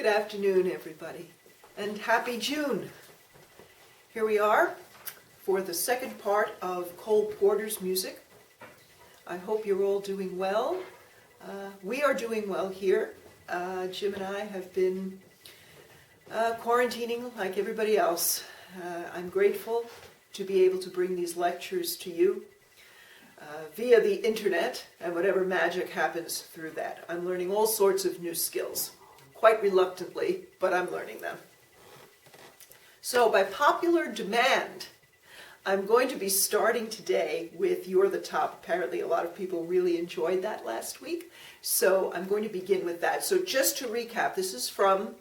Good afternoon, everybody, and happy June. Here we are for the second part of Cole Porter's music. I hope you're all doing well. We are doing well here. Jim and I have been quarantining like everybody else. I'm grateful to be able to bring these lectures to you via the internet and whatever magic happens through that. I'm learning all sorts of new skills, quite reluctantly, but I'm learning them. So by popular demand, I'm going to be starting today with You're the Top. Apparently a lot of people really enjoyed that last week, so I'm going to begin with that. So just to recap, this is from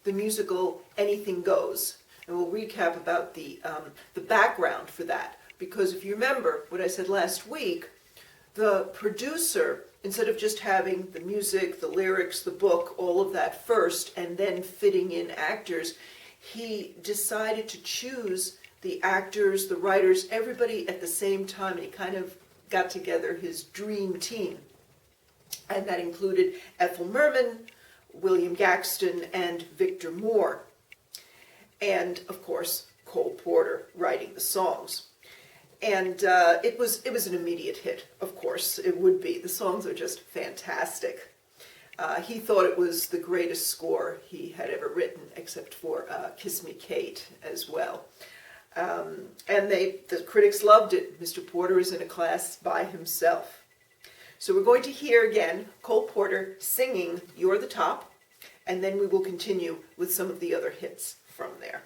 the musical Anything Goes, and we'll recap about the background for that. Because if you remember what I said last week, the producer, instead of just having the music, the lyrics, the book, all of that first, and then fitting in actors, he decided to choose the actors, the writers, everybody at the same time, and he kind of got together his dream team. And that included Ethel Merman, William Gaxton, and Victor Moore. And, of course, Cole Porter writing the songs. And it was an immediate hit, of course, it would be. The songs are just fantastic. He thought it was the greatest score he had ever written, except for Kiss Me Kate as well. And the critics loved it. Mr. Porter is in a class by himself. So we're going to hear again Cole Porter singing You're the Top, and then we will continue with some of the other hits from there.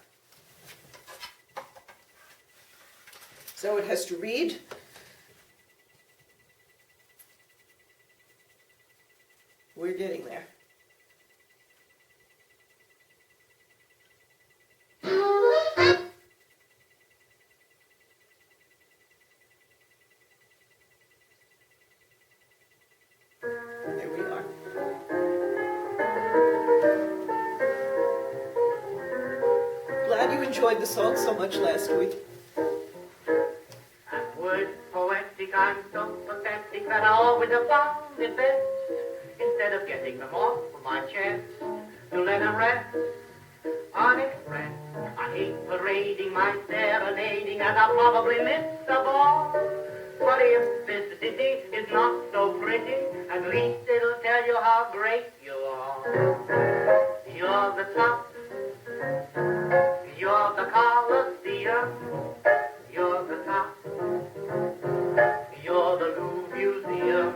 So it has to read. We're getting there. There we are. Glad you enjoyed the song so much last week. I'm so pathetic that I always have found it best, instead of getting them off my chest, to let them rest unexpressed. I hate parading my serenading, as I probably miss the ball. But if this ditty is not so pretty, at least it'll tell you how great you are. You're the top, you're the Colosseum, you're the top. You're the Louvre Museum.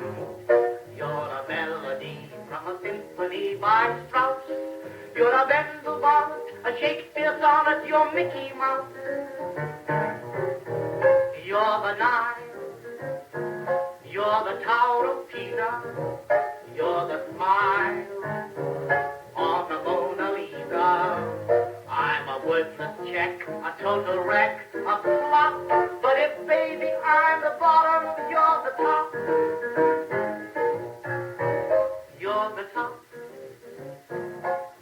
You're a melody from a symphony by Strauss. You're a Bendel bonnet, a Shakespeare sonnet. You're Mickey Mouse. You're the Nile. You're the Tower of Pisa. You're the smile on the Mona Lisa. I'm a worthless check, a total wreck, a flop. But if, baby, I'm the bottom, you're the top. You're the top.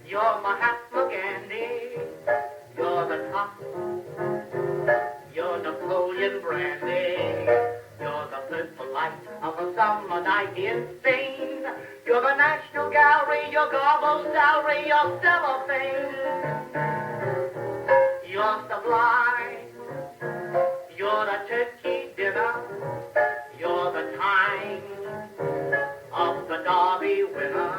You're Mahatma Gandhi. You're the top. You're Napoleon Brandy. You're the purple light of a summer night in Spain. You're the National Gallery, your Garbo salary, your cellophane. You're sublime. You're the turkey dinner. You're the time of the Derby winner.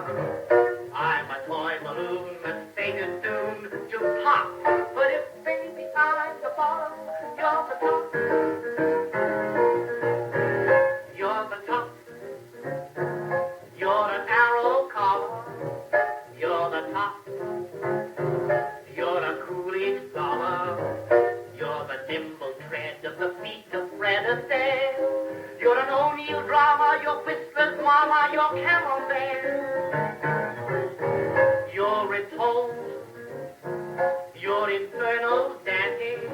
I'm a toy balloon that's fated soon to pop. But if, baby, I'm the bottom, you're the top. You're the top. You're an arrow collar. You're the top. You're a Coolidge scholar. You're the nimble tread of the feet of Fred Astaire. You're an O'Neill drama, you're Whistler's mama, you're Camembert. You're repose, you're Inferno Dante.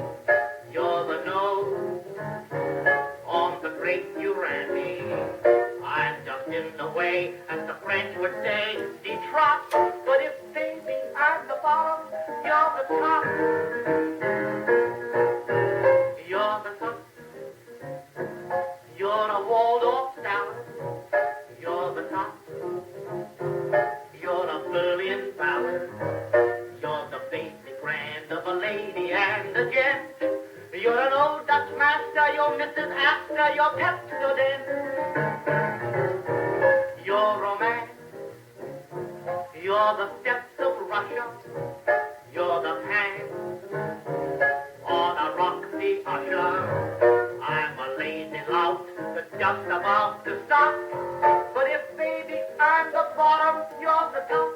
You're the nose on the great Durante. I'm just in the way, as the French would say, de trop. But if, baby, I'm the bottom, you're the top. You're the top. You're a Waldorf salad. You're the top. You're a Berlin ballad. your Pepsodent, your romance, you're the steps of Russia, you're the pan on a Roxy Usher. I'm a lazy lout that's just about to stop, but if baby I'm the bottom, you're the top.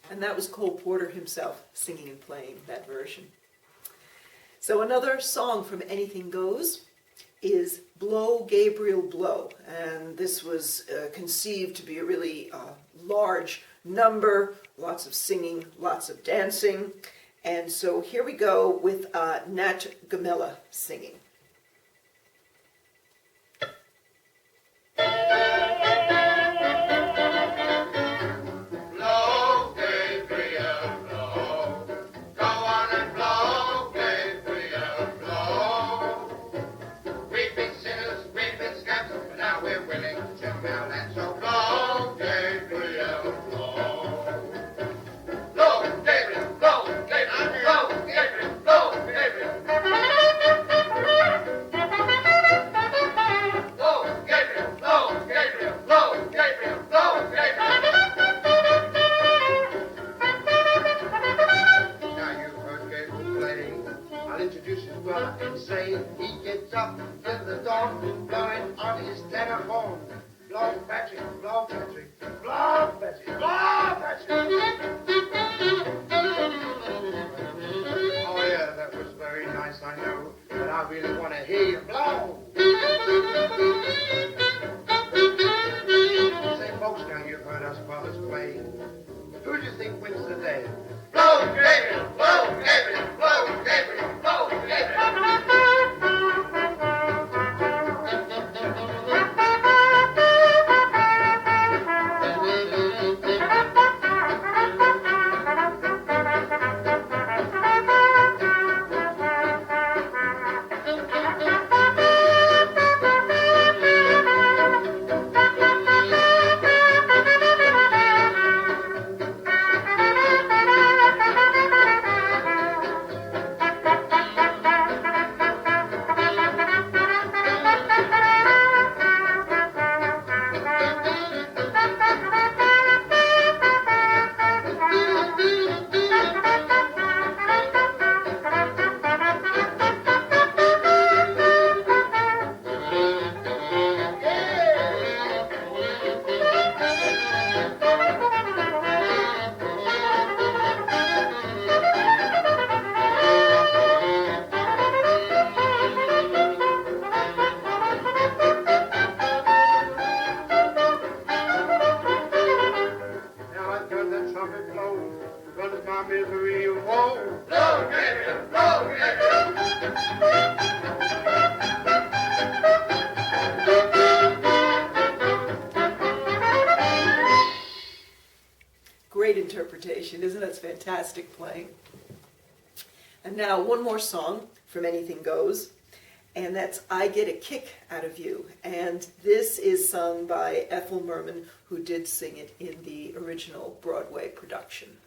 And that was Cole Porter himself singing and playing that version. So another song from Anything Goes is Blow, Gabriel, Blow. And this was conceived to be a really large number, lots of singing, lots of dancing. And so here we go with Nat Gamella singing. Great interpretation, isn't it? It's fantastic playing. And now one more song from Anything Goes, and that's I Get a Kick Out of You. And this is sung by Ethel Merman, who did sing it in the original Broadway production.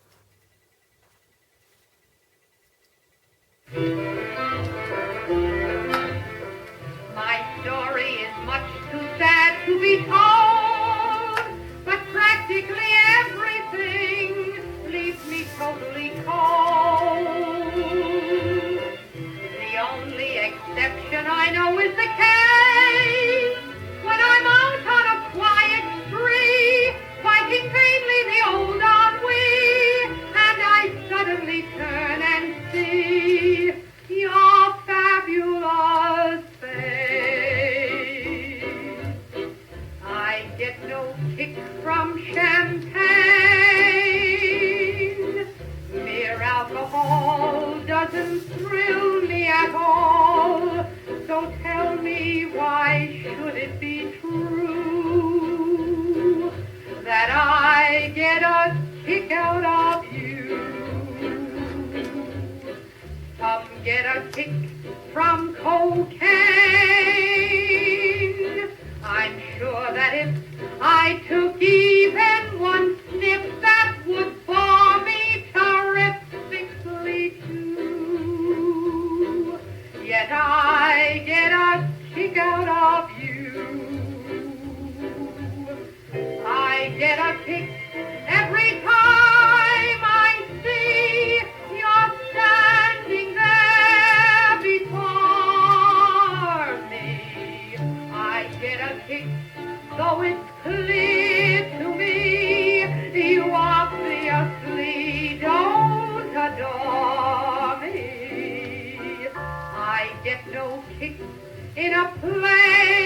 My story is much too sad to be told, but practically everything leaves me totally cold. The only exception I know is the case when I'm out on a quiet spree, fighting vainly the old ennui, and I suddenly turn and see your fabulous face. I get no kick from champagne. Mere alcohol doesn't thrill me at all. So tell me, why should it be true that I get a kick out of you? Some get a kick from cocaine. I'm sure that if I took even one sniff, that would bore me terrifically too. Yet get a kick every time I see you're standing there before me. I get a kick, though it's clear to me you obviously don't adore me. I get no kick in a plane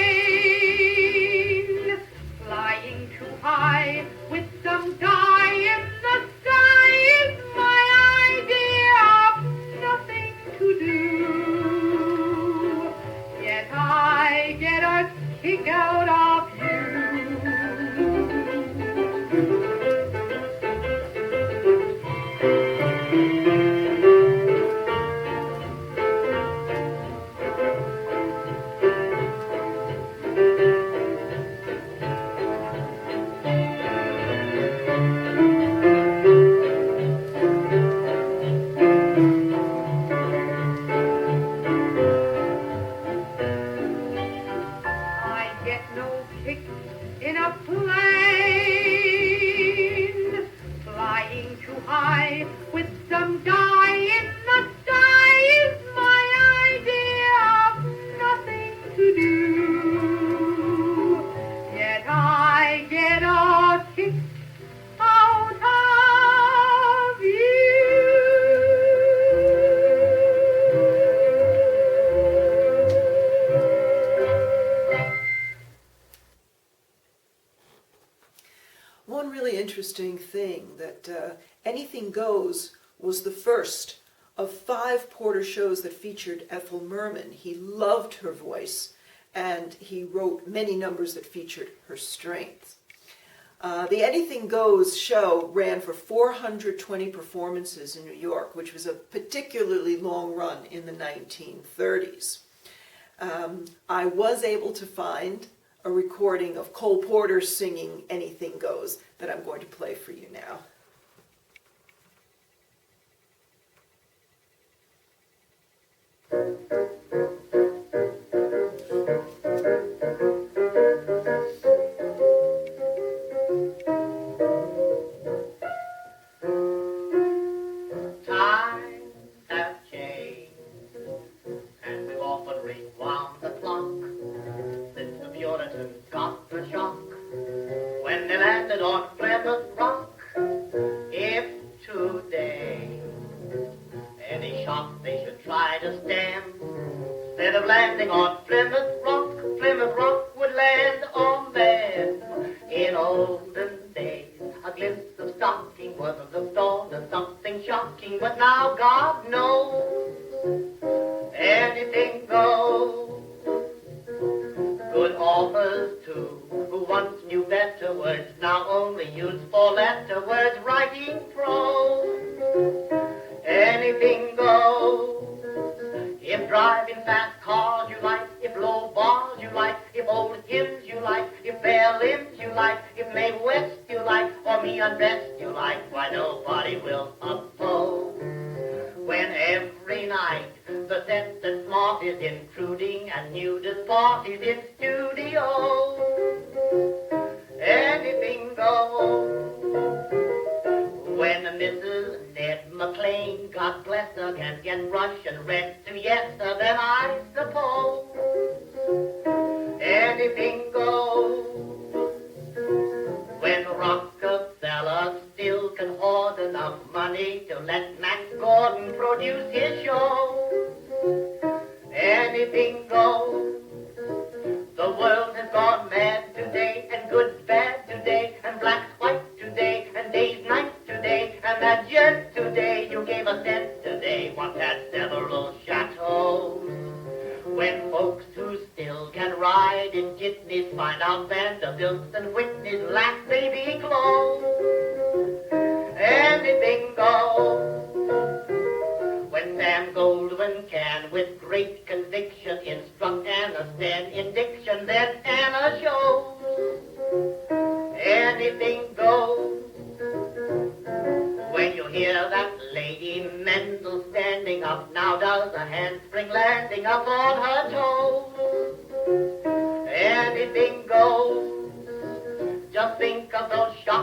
flying too high with some guy in the sky is my idea of nothing to do. Yet I get a kick out of you. In a plane flying too high with some guy in the sky is my idea of nothing to do. Yet I get a kick out of you. One really interesting thing that Anything Goes was the first of 5 Porter shows that featured Ethel Merman. He loved her voice, and he wrote many numbers that featured her strength. The Anything Goes show ran for 420 performances in New York, which was a particularly long run in the 1930s. I was able to find a recording of Cole Porter singing Anything Goes that I'm going to play for you now. Times have changed, and we've often rewound the clock since the Puritans got the shock when they landed on Plymouth Rock. If today any shock they should try to stem, instead of landing on Plymouth Rock would land on them. In olden days, a glimpse of stocking was the dawn of something shocking, but now God knows anything goes. Good authors too, who once knew better words, now only use 4-letter words writing prose. Anything goes. If driving fast cars you like, if low bars you like, if old hymns you like, if bare limbs you like, if Mae West you like, or me undressed you like, why nobody will oppose. When every night the set and smart is intruding and nudist parties in studios, anything goes. When Mrs. Ned McLean, God bless her, can get Russian red to yes sir, then I suppose anything goes. When Rockefeller still can hoard enough money to let Max Gordon produce his show, anything goes. The world has gone mad today, and good's bad today, and black's white today, and day's night today, and that gent today you gave a cent today once had several chateaux. When folks who still can ride in jitneys find out Vanderbilts and Whitney's last baby clothes, anything goes. When Sam Goldwyn can, with great conviction, instruct Anna Sten in diction, then Anna shows anything goes. When you hear that Lady Mendel standing up, now does a handspring landing up on her toes, anything goes. Just think of those shots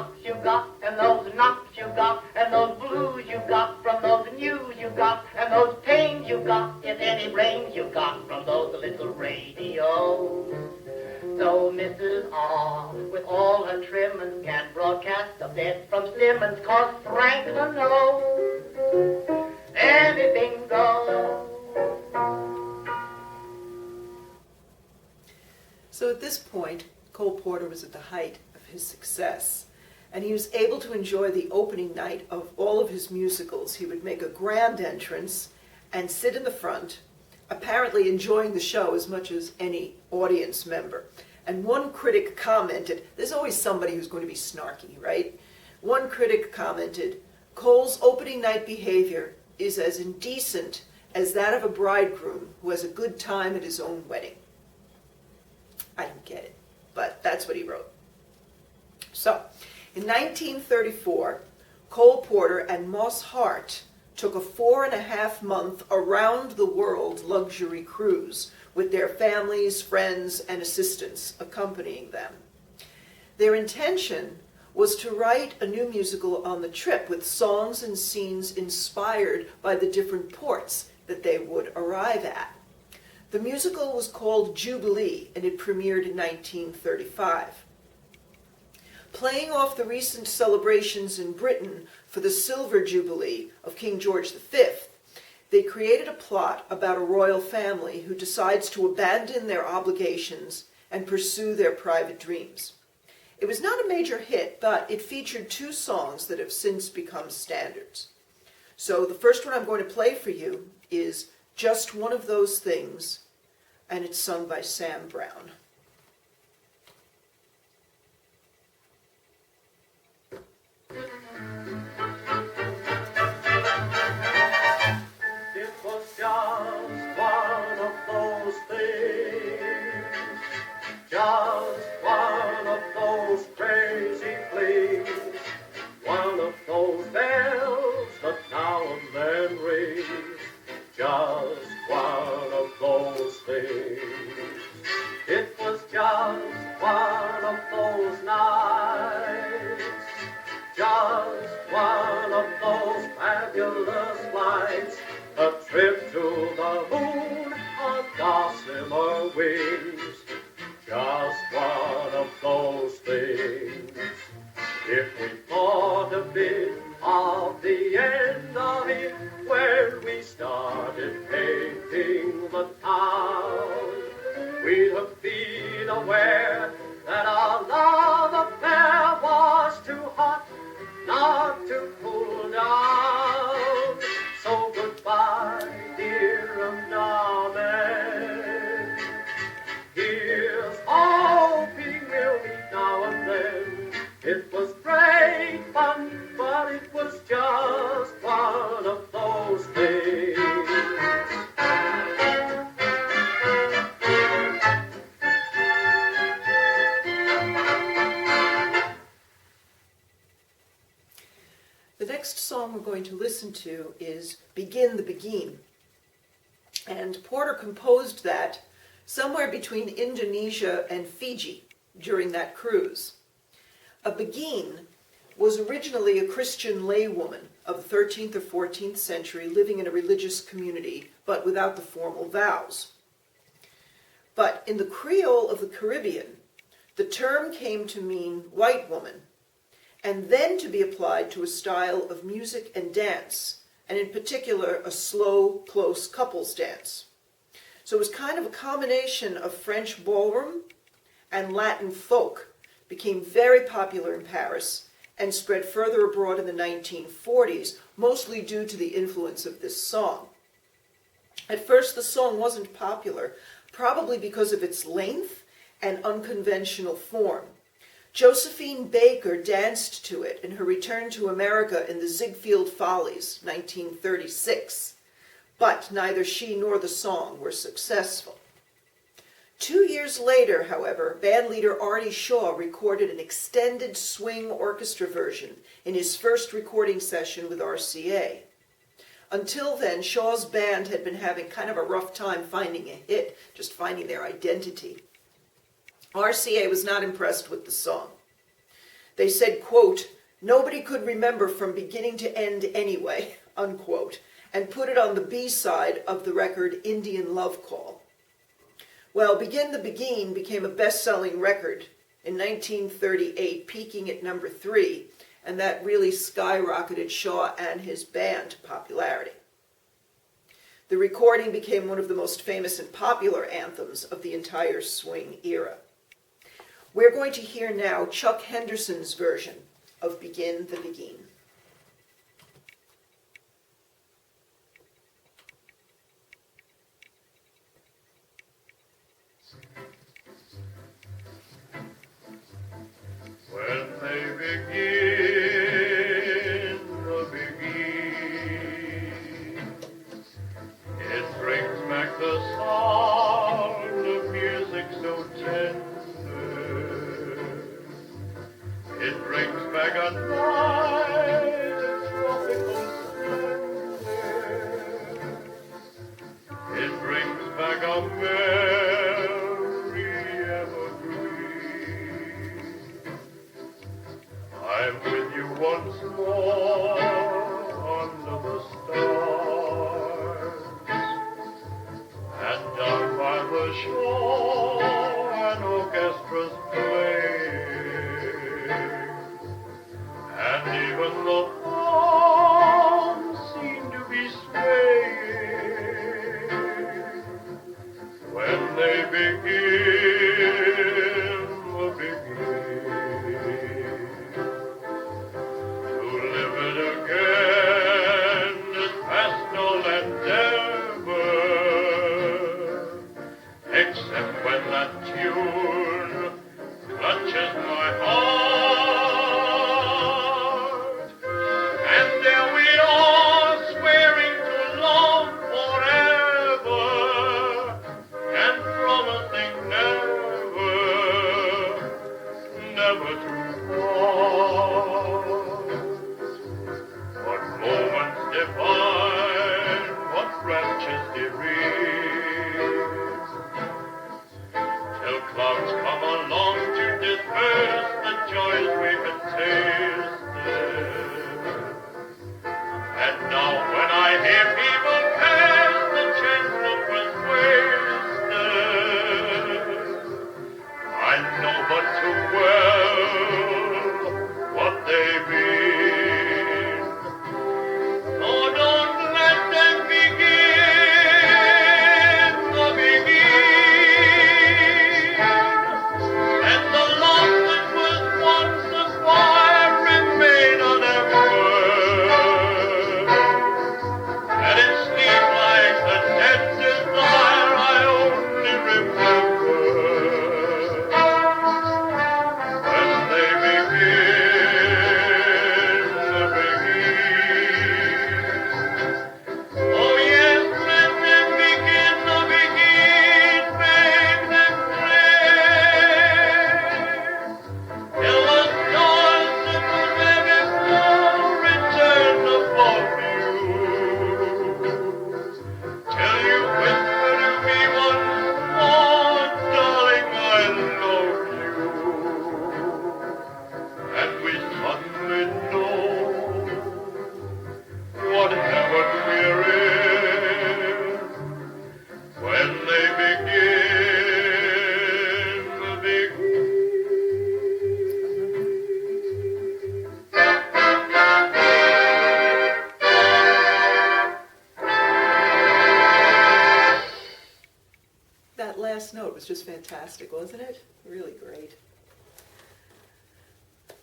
got, and those knocks you got, and those blues you got from those news you got, and those pains you got, if any brains you got from those little radios. So Mrs. R, with all her trimmings, can broadcast a bit from Simmons, 'cause Franklin knows anything goes. So at this point, Cole Porter was at the height of his success, and he was able to enjoy the opening night of all of his musicals. He would make a grand entrance and sit in the front, apparently enjoying the show as much as any audience member. And one critic commented, there's always somebody who's going to be snarky, right? One critic commented, Cole's opening night behavior is as indecent as that of a bridegroom who has a good time at his own wedding. I don't get it, but that's what he wrote. So, in 1934, Cole Porter and Moss Hart took a 4.5-month around-the-world luxury cruise with their families, friends, and assistants accompanying them. Their intention was to write a new musical on the trip with songs and scenes inspired by the different ports that they would arrive at. The musical was called Jubilee, and it premiered in 1935. Playing off the recent celebrations in Britain for the Silver Jubilee of King George V, they created a plot about a royal family who decides to abandon their obligations and pursue their private dreams. It was not a major hit, but it featured 2 songs that have since become standards. So the first one I'm going to play for you is Just One of Those Things, and it's sung by Sam Brown. It was just one of those things, just one of those crazy flings, one of those bells that now and then ring, just one of those things. It was just one of those nights, just one of those fabulous flights, a trip to the moon on gossamer wings, just one of those things. If we thought a bit of the end of it when we started painting the town, we'd have been aware that our love affair was too hot not to cool down. So goodbye, dear, and amen. Here's hoping we'll meet now and then. It was great fun, but it was just one of those things. The next song we're going to listen to is Begin the Beguine. And Porter composed that somewhere between Indonesia and Fiji during that cruise. A beguine was originally a Christian laywoman of the 13th or 14th century living in a religious community, but without the formal vows. But in the Creole of the Caribbean, the term came to mean white woman, and then to be applied to a style of music and dance, and in particular a slow, close couples dance. So it was kind of a combination of French ballroom and Latin folk, became very popular in Paris, and spread further abroad in the 1940s, mostly due to the influence of this song. At first, the song wasn't popular, probably because of its length and unconventional form. Josephine Baker danced to it in her return to America in the Ziegfeld Follies, 1936, but neither she nor the song were successful. 2 years later, however, bandleader Artie Shaw recorded an extended swing orchestra version in his first recording session with RCA. Until then, Shaw's band had been having kind of a rough time finding a hit, just finding their identity. RCA was not impressed with the song. They said, quote, Nobody could remember from beginning to end anyway, unquote, and put it on the B-side of the record Indian Love Call. Well, Begin the Beguine became a best-selling record in 1938, peaking at number 3, and that really skyrocketed Shaw and his band to popularity. The recording became one of the most famous and popular anthems of the entire swing era. We're going to hear now Chuck Henderson's version of Begin the Beguine. When they begin the beguine, it brings back the sound of music so tender. It brings back a night of tropical splendor. It brings back a merry evergreen. I'm with you once more under the stars, and down by the shore an orchestra's playing, and even the palms seem to be swaying when they begin the beguine. To live it again is past all endeavor, except when that tune clutches my heart. And there we are, swearing to love forever, and promising never to part. What moments divine, what raptures serene, till clouds come along to disperse the joys we had tasted. And now when I hear people pass, the chance look was wasted. I know but too well what they mean. Oh, don't let them begin the beguine. And the love that was once a fire remain unemployed. And it seemed like the dead desire I only remember. When they begin the beguine. Oh yes, let them begin the beguine, make them play. Till the stars that were there before return above you. Till you whisper to me once more, darling, I love you. And we suddenly know what heaven we're in when they begin the beguine. That last note was just fantastic, wasn't it? Really great.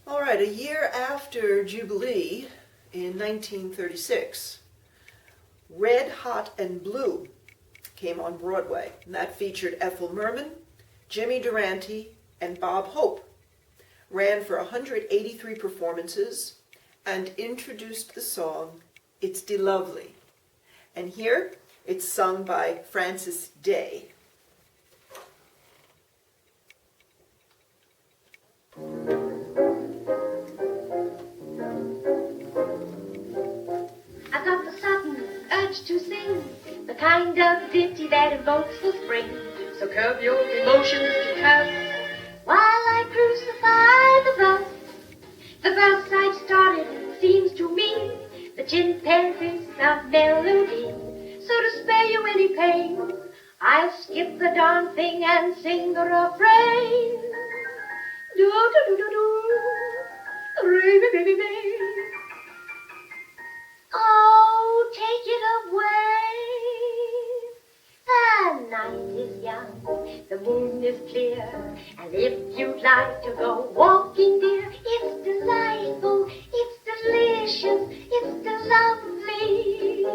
All right, a year after Jubilee, in 1936, Red, Hot, and Blue came on Broadway, and that featured Ethel Merman, Jimmy Durante, and Bob Hope. Ran for 183 performances and introduced the song It's De Lovely. And here it's sung by Francis Day. I've got the sudden urge to sing, the kind of ditty that invokes the spring. So curb your emotions to cuss. While I crucify the bus side star of melody. So to spare you any pain, I'll skip the darn thing and sing the refrain. Do-do-do-do-do, re-be-be-be-be. Oh, take it away. The night is young, the moon is clear, and if you'd like to go walking, dear, it's delightful, it's delicious, it's lovely.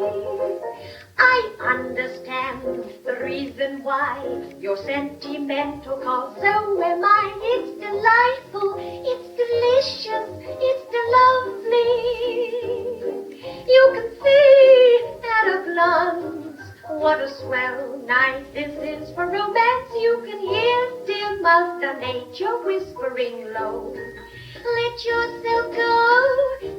I understand the reason why you're sentimental, 'cause so am I. It's delightful, it's delicious, it's lovely. You can see at a glance what a swell night this is for romance. You can hear dear Mother Nature whispering low. Let yourself go,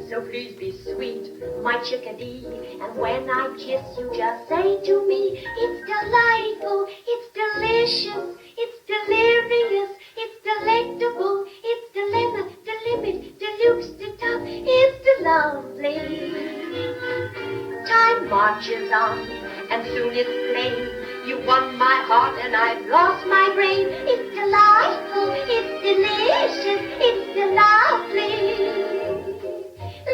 so please be sweet, my chickadee. And when I kiss you, just say to me, it's delightful, it's delicious, it's delirious, it's delectable, it's dilemma, delimit, deluxe, de top, it's lovely. Time marches on, and soon it's plain, you won my heart and I've lost my brain. It's delightful, it's delicious, it's lovely.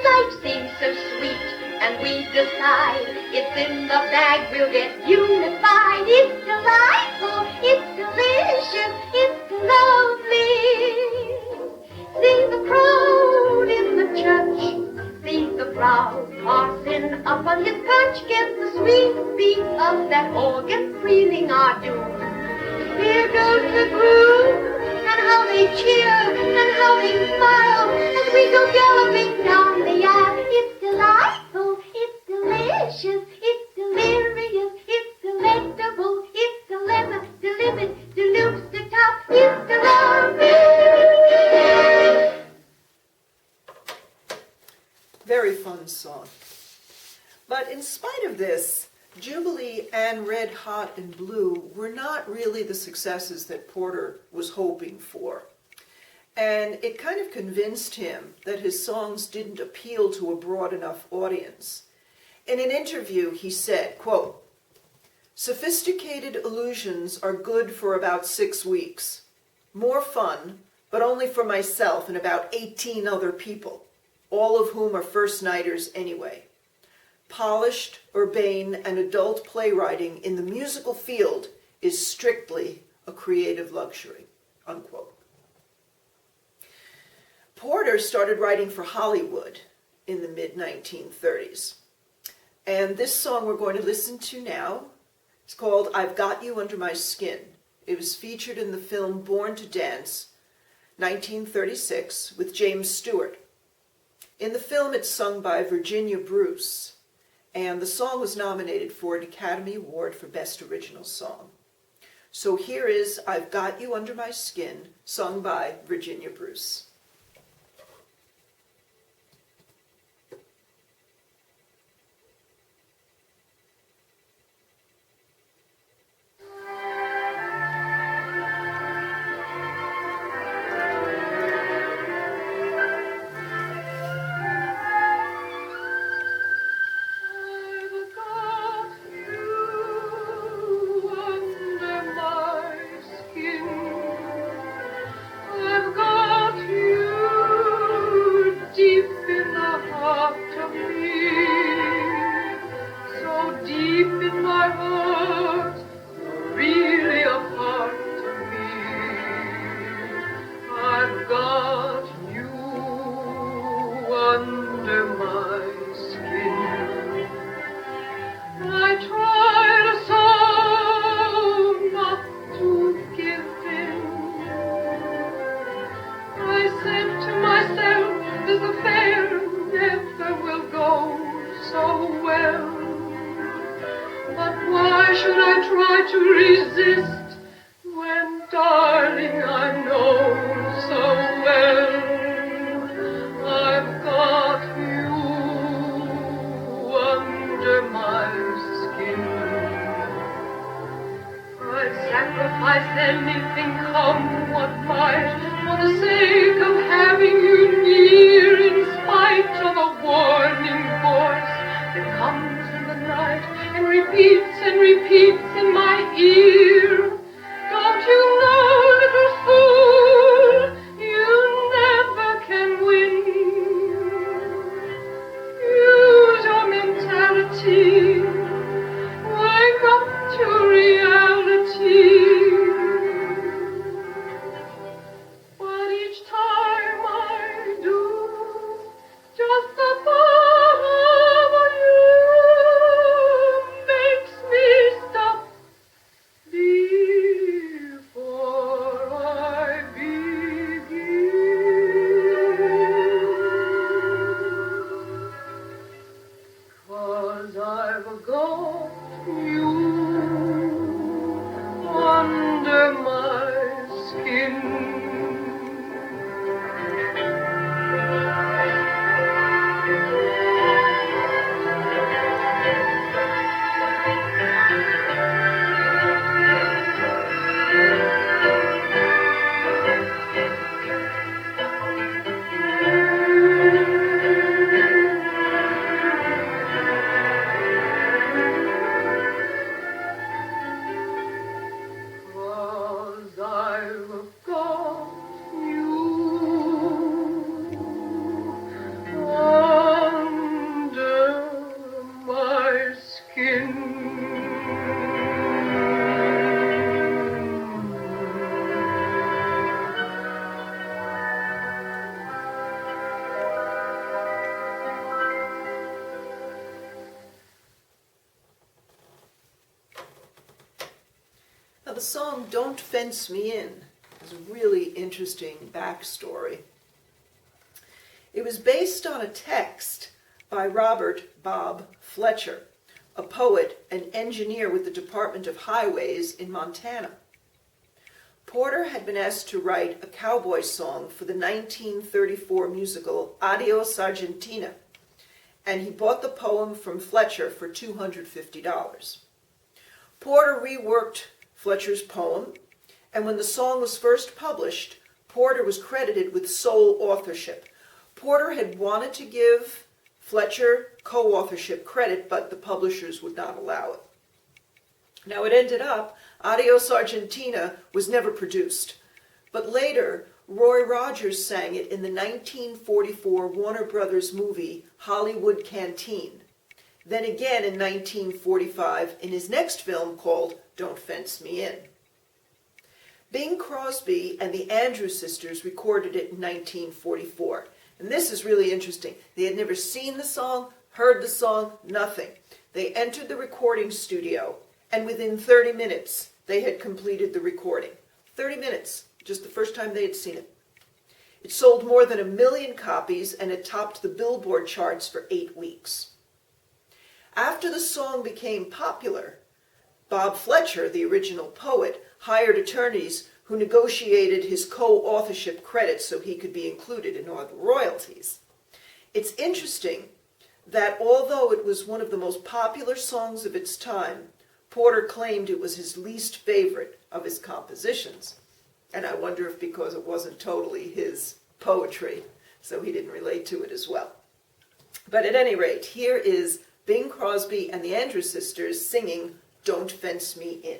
Life seems so sweet, and we decide it's in the bag, we'll get unified. It's delightful, it's delicious, it's lovely. See the crowd in the church, see the proud parson up on his perch, get the sweet beat of that organ breathing our doom. Here goes the groom, and how they cheer, and how they smile, as we go galloping down the aisle. It's delightful, it's delicious, it's delirious, it's delectable, it's dilemma, delimit, deluxe, de top, it's lovely. Very fun song. But in spite of this, Jubilee and Red Hot and Blue were not really the successes that Porter was hoping for. And it kind of convinced him that his songs didn't appeal to a broad enough audience. In an interview, he said, quote, "Sophisticated illusions are good for about 6 weeks. More fun, but only for myself and about 18 other people, all of whom are first-nighters anyway. Polished, urbane, and adult playwriting in the musical field is strictly a creative luxury," unquote. Porter started writing for Hollywood in the mid-1930s. And this song we're going to listen to now is called "I've Got You Under My Skin." It was featured in the film Born to Dance, 1936, with James Stewart. In the film, it's sung by Virginia Bruce, and the song was nominated for an Academy Award for Best Original Song. So here is "I've Got You Under My Skin," sung by Virginia Bruce. Anything come what might, for the sake of having you near, in spite of a warning voice that comes and repeats in my ear. Don't you know, little fool, you never can win. Use your mentality. Wake up to reality. But each time I do, just the thought of you makes me stop before I begin. 'Cause I've got you under my skin. Now, the song Don't Fence Me In has a really interesting backstory. It was based on a text by Robert Bob Fletcher, a poet and engineer with the Department of Highways in Montana. Porter had been asked to write a cowboy song for the 1934 musical Adios Argentina, and he bought the poem from Fletcher for $250. Porter reworked Fletcher's poem, and when the song was first published, Porter was credited with sole authorship. Porter had wanted to give Fletcher co-authorship credit, but the publishers would not allow it. Now it ended up, Adios Argentina was never produced, but later Roy Rogers sang it in the 1944 Warner Brothers movie Hollywood Canteen. Then again in 1945 in his next film called Don't Fence Me In. Bing Crosby and the Andrews Sisters recorded it in 1944. And this is really interesting. They had never seen the song, heard the song, nothing. They entered the recording studio, and within 30 minutes, they had completed the recording. 30 minutes, just the first time they had seen it. It sold more than 1 million copies, and it topped the Billboard charts for 8 weeks. After the song became popular, Bob Fletcher, the original poet, hired attorneys who negotiated his co-authorship credits so he could be included in all the royalties. It's interesting that although it was one of the most popular songs of its time, Porter claimed it was his least favorite of his compositions. And I wonder if because it wasn't totally his poetry, so he didn't relate to it as well. But at any rate, here is Bing Crosby and the Andrews Sisters singing Don't Fence Me In.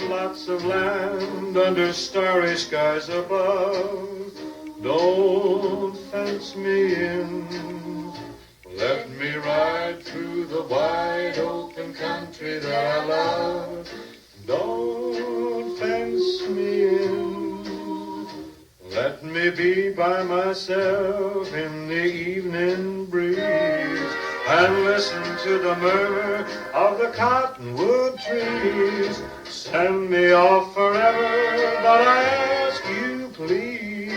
Lots of land under starry skies above. Don't fence me in. Let me ride through the wide open country that I love. Don't fence me in. Let me be by myself in the evening breeze and listen to the murmur of the cottonwood trees. Send me off forever, but I ask you please,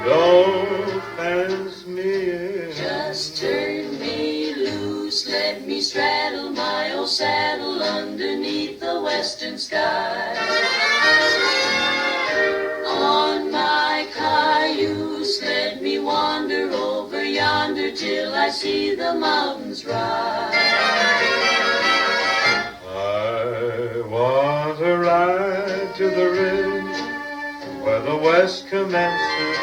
don't fence me in. Just turn me loose, let me straddle my old saddle underneath the western sky. On my cayuse, let me wander over yonder see the mountains rise. I want to ride to the ridge where the west commences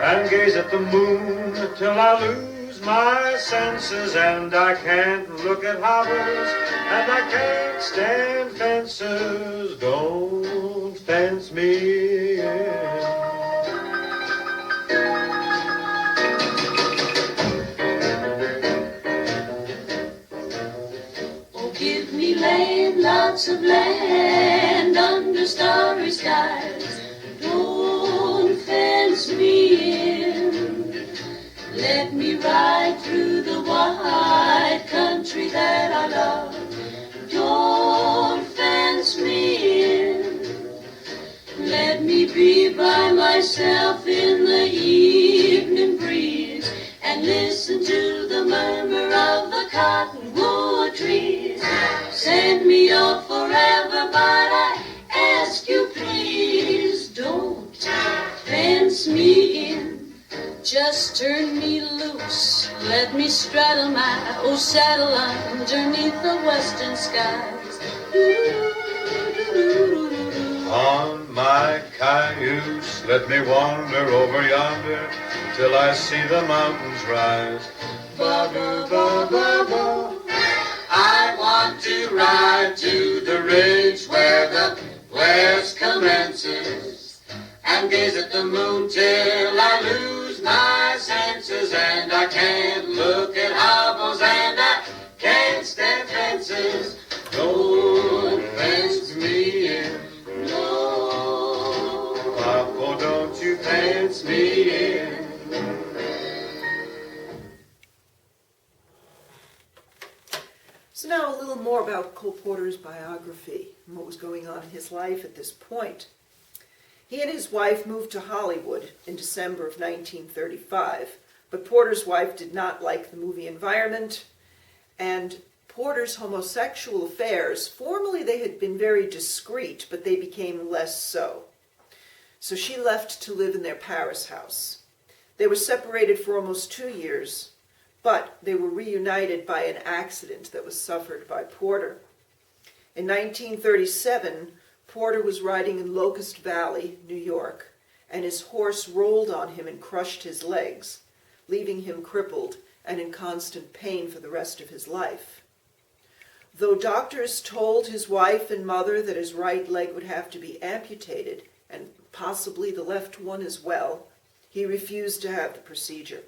and gaze at the moon till I lose my senses, and I can't look at hovers and I can't stand fences. Don't fence me in. Give me land, lots of land under starry skies. Don't fence me in. Let me ride through the wide country that I love. Don't fence me in. Let me be by myself in the evening breeze and listen to the murmur of the cottonwood trees. Send me off forever, but I ask you please, don't fence me in. Just turn me loose, let me straddle my old saddle underneath the western skies. On my cayuse, let me wander over yonder till I see the mountains rise. Ba-ba-ba-ba-ba. I want to ride to the ridge where the west commences and gaze at the moon till I lose my senses, and I can't look at hovels and I can't stand fences. Don't fence me in. No. Papa, don't you fence me in. So now a little more about Cole Porter's biography and what was going on in his life at this point. He and his wife moved to Hollywood in December of 1935, but Porter's wife did not like the movie environment, and Porter's homosexual affairs, formerly they had been very discreet, but they became less so. So she left to live in their Paris house. They were separated for almost 2 years, but they were reunited by an accident that was suffered by Porter. In 1937, Porter was riding in Locust Valley, New York, and his horse rolled on him and crushed his legs, leaving him crippled and in constant pain for the rest of his life. Though doctors told his wife and mother that his right leg would have to be amputated, and possibly the left one as well, he refused to have the procedure.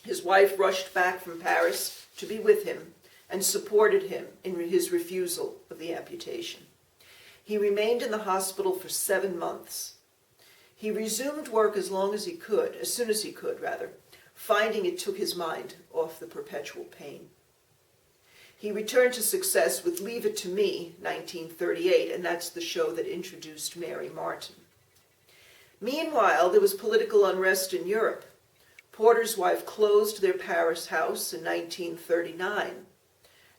His wife rushed back from Paris to be with him and supported him in his refusal of the amputation. He remained in the hospital for 7 months. He resumed work as soon as he could, finding it took his mind off the perpetual pain. He returned to success with Leave It to Me, 1938, and that's the show that introduced Mary Martin. Meanwhile, there was political unrest in Europe. Porter's wife closed their Paris house in 1939,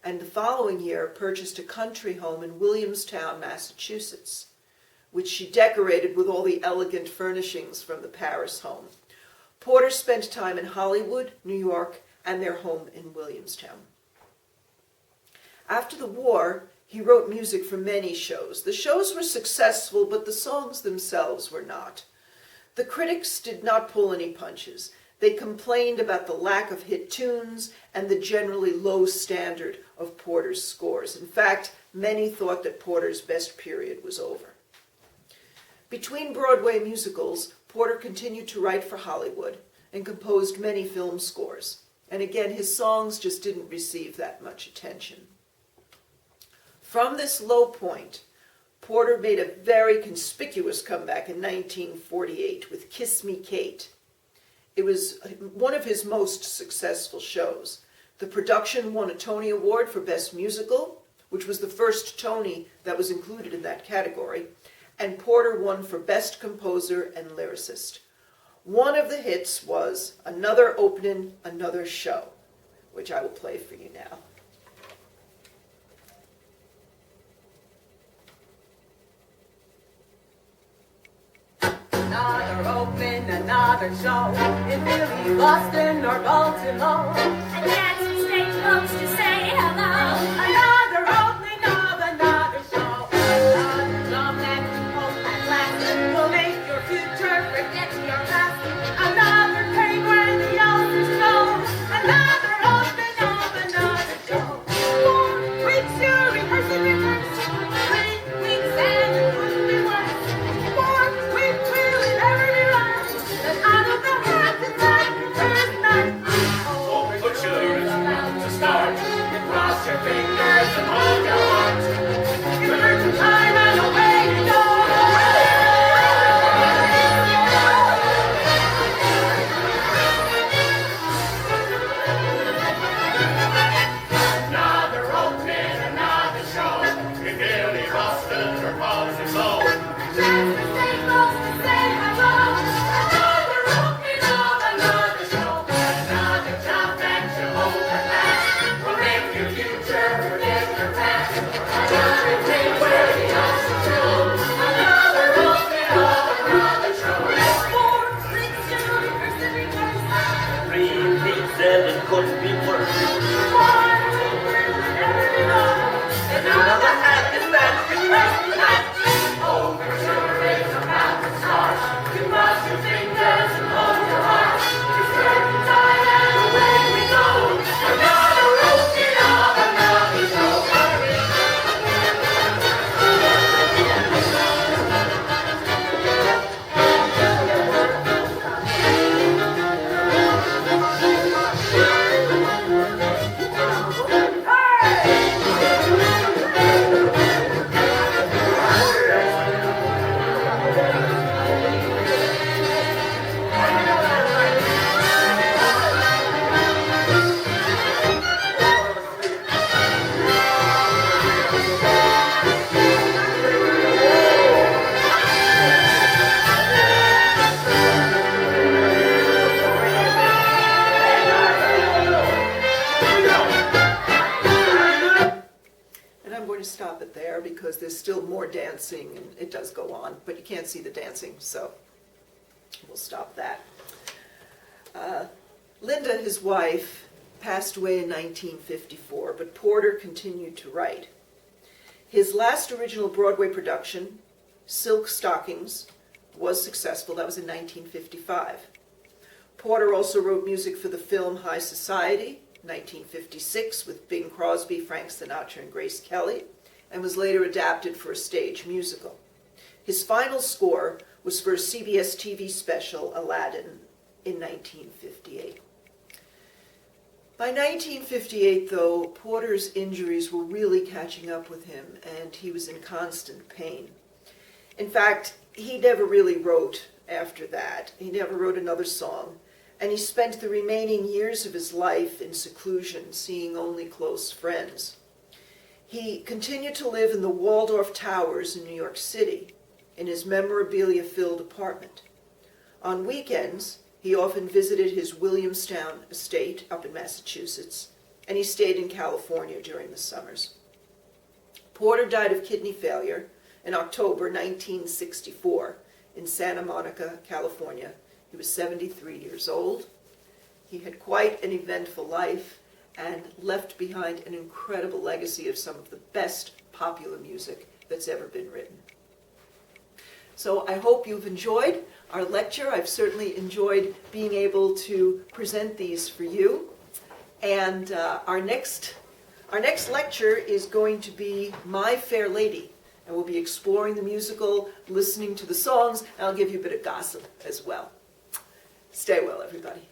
and the following year purchased a country home in Williamstown, Massachusetts, which she decorated with all the elegant furnishings from the Paris home. Porter spent time in Hollywood, New York, and their home in Williamstown. After the war, he wrote music for many shows. The shows were successful, but the songs themselves were not. The critics did not pull any punches. They complained about the lack of hit tunes and the generally low standard of Porter's scores. In fact, many thought that Porter's best period was over. Between Broadway musicals, Porter continued to write for Hollywood and composed many film scores. And again, his songs just didn't receive that much attention. From this low point, Porter made a very conspicuous comeback in 1948 with Kiss Me, Kate. It was one of his most successful shows. The production won a Tony Award for Best Musical, which was the first Tony that was included in that category, and Porter won for Best Composer and Lyricist. One of the hits was Another Opening, Another Show, which I will play for you now. Another open, another show in Philly, Boston, or Baltimore. And dance and stage folks to say hello. Another opening of another show. Another job that you hope at last will make your future forget your past. Another pain when the elders show. Another opening of another show. 4 weeks you rehearse and rehearse. 3 weeks and it couldn't be worse. 4 weeks really never be right. And out of the hat the night turns night. Oh, put your about to start. You cross your fingers and hold your heart. You learn some time and away you go. Another opening, another show. In Philly, Boston, or Baltimore. Dance and stage folks to say hello. Another opening of another show. Another job that you hope at last will make your future forget your past. Another day where the ocean shows. Another opening of another show. 4 weeks you rehearse and rehearse. 3 weeks and it couldn't be worse. 1 week really never be right. And out of the hat the night turns night. Overture is about to start. You cross your fingers and hold your heart. You certain time and away we go. Another opening of another show. And I'm going to stop it there because there's still more dancing and it does go on, but you can't see the dancing, so we'll stop that. Linda, his wife, passed away in 1954, but Porter continued to write. His last original Broadway production, Silk Stockings, was successful. That was in 1955. Porter also wrote music for the film High Society, 1956, with Bing Crosby, Frank Sinatra, and Grace Kelly, and was later adapted for a stage musical. His final score was for a CBS TV special, Aladdin, in 1958. By 1958, though, Porter's injuries were really catching up with him, and he was in constant pain. In fact, he never really wrote after that. He never wrote another song, and he spent the remaining years of his life in seclusion, seeing only close friends. He continued to live in the Waldorf Towers in New York City, in his memorabilia-filled apartment. On weekends, he often visited his Williamstown estate up in Massachusetts, and he stayed in California during the summers. Porter died of kidney failure in October 1964 in Santa Monica, California. He was 73 years old. He had quite an eventful life and left behind an incredible legacy of some of the best popular music that's ever been written. So I hope you've enjoyed our lecture. I've certainly enjoyed being able to present these for you. And our next lecture is going to be My Fair Lady. And we'll be exploring the musical, listening to the songs, and I'll give you a bit of gossip as well. Stay well, everybody.